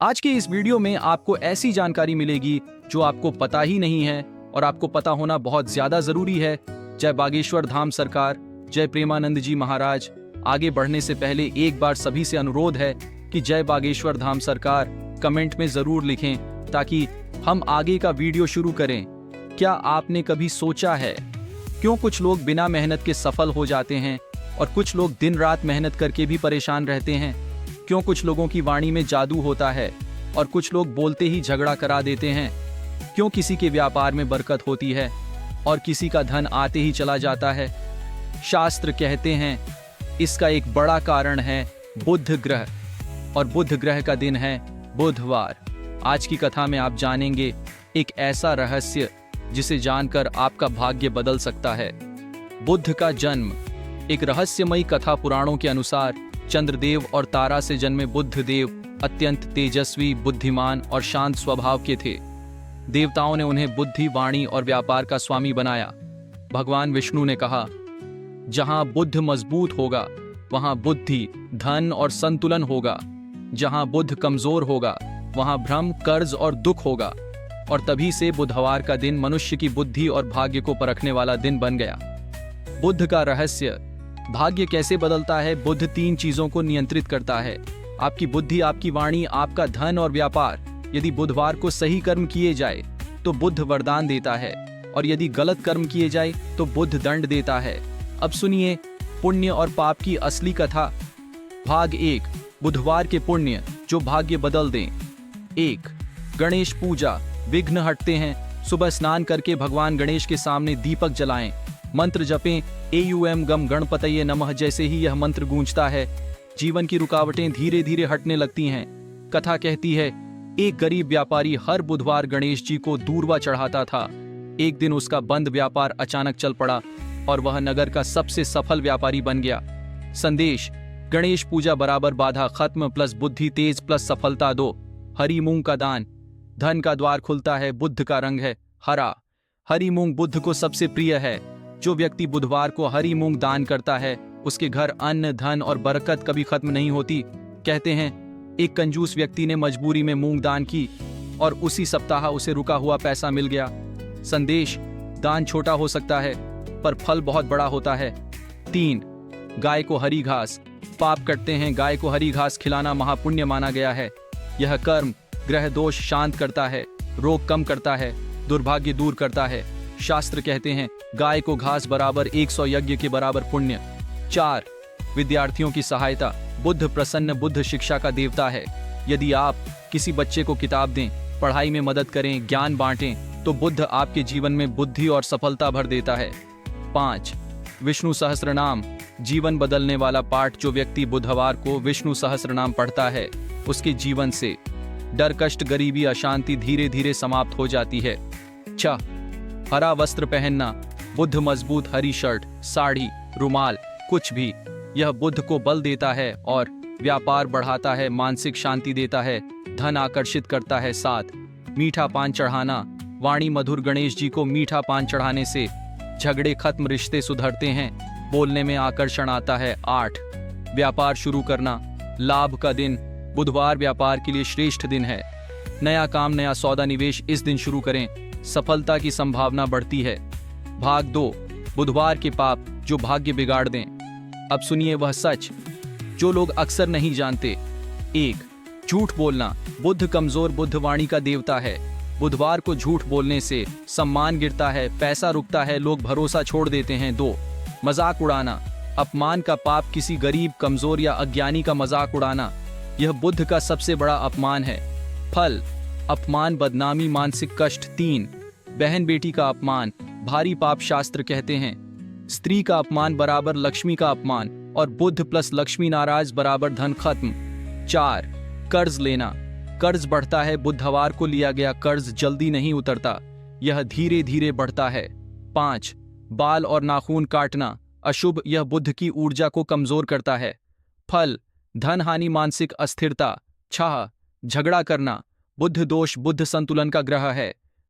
आज के इस वीडियो में आपको ऐसी जानकारी मिलेगी जो आपको पता ही नहीं है और आपको पता होना बहुत ज्यादा जरूरी है। जय बागेश्वर धाम सरकार, जय प्रेमानंद जी महाराज। आगे बढ़ने से पहले एक बार सभी से अनुरोध है कि जय बागेश्वर धाम सरकार कमेंट में जरूर लिखें ताकि हम आगे का वीडियो शुरू करें। क्या आपने कभी सोचा है क्यों कुछ लोग बिना मेहनत के सफल हो जाते हैं और कुछ लोग दिन रात मेहनत करके भी परेशान रहते हैं? क्यों कुछ लोगों की वाणी में जादू होता है और कुछ लोग बोलते ही झगड़ा करा देते हैं? क्यों किसी के व्यापार में बरकत होती है और किसी का धन आते ही चला जाता है? शास्त्र कहते हैं इसका एक बड़ा कारण है बुध ग्रह, और बुध ग्रह का दिन है बुधवार। आज की कथा में आप जानेंगे एक ऐसा रहस्य जिसे जानकर आपका भाग्य बदल सकता है। बुध का जन्म। एक रहस्यमयी कथा पुराणों के अनुसार चंद्रदेव और तारा से जन्मे बुध देव अत्यंत तेजस्वी, बुद्धिमान और शांत स्वभाव के थे। देवताओं ने उन्हें बुद्धि, वाणी और व्यापार का स्वामी बनाया। भगवान विष्णु ने कहा, जहां बुद्ध मजबूत होगा वहां बुद्धि, धन और संतुलन होगा। जहां बुद्ध कमजोर होगा वहां भ्रम, कर्ज और दुख होगा। और तभी से बुधवार का दिन मनुष्य की बुद्धि और भाग्य को परखने वाला दिन बन गया। बुध का रहस्य। भाग्य कैसे बदलता है? बुध 3 चीजों को नियंत्रित करता है, आपकी बुद्धि, आपकी वाणी, आपका धन और व्यापार। यदि बुधवार को सही कर्म किए जाए तो बुध वरदान देता है, और यदि गलत कर्म किए जाए तो बुध दंड देता है। अब सुनिए पुण्य और पाप की असली कथा। भाग 1, बुधवार के पुण्य जो भाग्य बदल दें। 1, गणेश पूजा। विघ्न हटते हैं। सुबह स्नान करके भगवान गणेश के सामने दीपक जलाएं, मंत्र जपें। एयूएम गम गणपतये नमः। जैसे ही यह मंत्र गूंजता है जीवन की रुकावटें धीरे धीरे हटने लगती हैं। कथा कहती है एक गरीब व्यापारी हर बुधवार गणेश जी को दूर्वा चढ़ाता था। एक दिन उसका बंद व्यापार अचानक चल पड़ा और वह नगर का सबसे सफल व्यापारी बन गया। संदेश, गणेश पूजा बराबर बाधा खत्म प्लस बुद्धि तेज प्लस सफलता दो। हरी मूंग का दान। धन का द्वार खुलता है। बुध का रंग है हरा। हरी मूंग बुध को सबसे प्रिय है। जो व्यक्ति बुधवार को हरी मूंग दान करता है उसके घर अन्न, धन और बरकत कभी खत्म नहीं होती। कहते हैं एक कंजूस व्यक्ति ने मजबूरी में मूंग दान की और उसी सप्ताह उसे रुका हुआ पैसा मिल गया। संदेश, दान छोटा हो सकता है पर फल बहुत बड़ा होता है। 3, गाय को हरी घास। पाप करते हैं गाय को हरी घास खिलाना महापुण्य माना गया है। यह कर्म ग्रह दोष शांत करता है, रोग कम करता है, दुर्भाग्य दूर करता है। शास्त्र कहते हैं गाय को घास बराबर 100 यज्ञ के बराबर पुण्य। 4, विद्यार्थियों की सहायता। बुध प्रसन्न, बुध शिक्षा का देवता है। यदि आप किसी बच्चे को किताब दें, पढ़ाई में मदद करें, ज्ञान बांटें तो बुध आपके जीवन में बुद्धि और सफलता भर देता है। 5, विष्णु सहस्त्रनाम। जीवन बदलने वाला पाठ। जो व्यक्ति बुधवार को विष्णु सहस्त्रनाम पढ़ता है उसके जीवन से डर, कष्ट, गरीबी, अशांति धीरे धीरे समाप्त हो जाती है। 6, हरा वस्त्र पहनना। बुध मजबूत हरी शर्ट, साड़ी, रुमाल, कुछ भी। यह बुध को बल देता है और व्यापार बढ़ाता है, मानसिक शांति देता है, धन आकर्षित करता है। 7, मीठा पान चढ़ाना। वाणी मधुर। गणेश जी को मीठा पान चढ़ाने से झगड़े खत्म, रिश्ते सुधरते हैं, बोलने में आकर्षण आता है। 8, व्यापार शुरू करना। लाभ का दिन। बुधवार व्यापार के लिए श्रेष्ठ दिन है। नया काम, नया सौदा, निवेश इस दिन शुरू करें, सफलता की संभावना बढ़ती है। भाग 2, बुधवार के पाप जो भाग्य बिगाड़ दें। अब सुनिए वह सच जो लोग अक्सर नहीं जानते। 1, झूठ बोलना। बुध कमजोर, बुध वाणी का देवता है। बुधवार को झूठ बोलने से सम्मान गिरता है, पैसा रुकता है, लोग भरोसा छोड़ देते हैं। 2, मजाक उड़ाना। अपमान का पाप। किसी गरीब, कमजोर या अज्ञानी का मजाक उड़ाना यह बुध का सबसे बड़ा अपमान है। फल, अपमान, बदनामी, मानसिक कष्ट। 3, बहन बेटी का अपमान। भारी पाप। शास्त्र कहते हैं स्त्री का अपमान बराबर लक्ष्मी का अपमान, और बुध प्लस लक्ष्मी नाराज बराबर धन खत्म। 4, कर्ज लेना। कर्ज बढ़ता है। बुधवार को लिया गया कर्ज जल्दी नहीं उतरता, यह धीरे धीरे बढ़ता है। 5, बाल और नाखून काटना। अशुभ, यह बुध की ऊर्जा को कमजोर करता है। फल, धन हानि, मानसिक अस्थिरता। 6, झगड़ा करना। बुध दोष, बुध संतुलन का ग्रह है,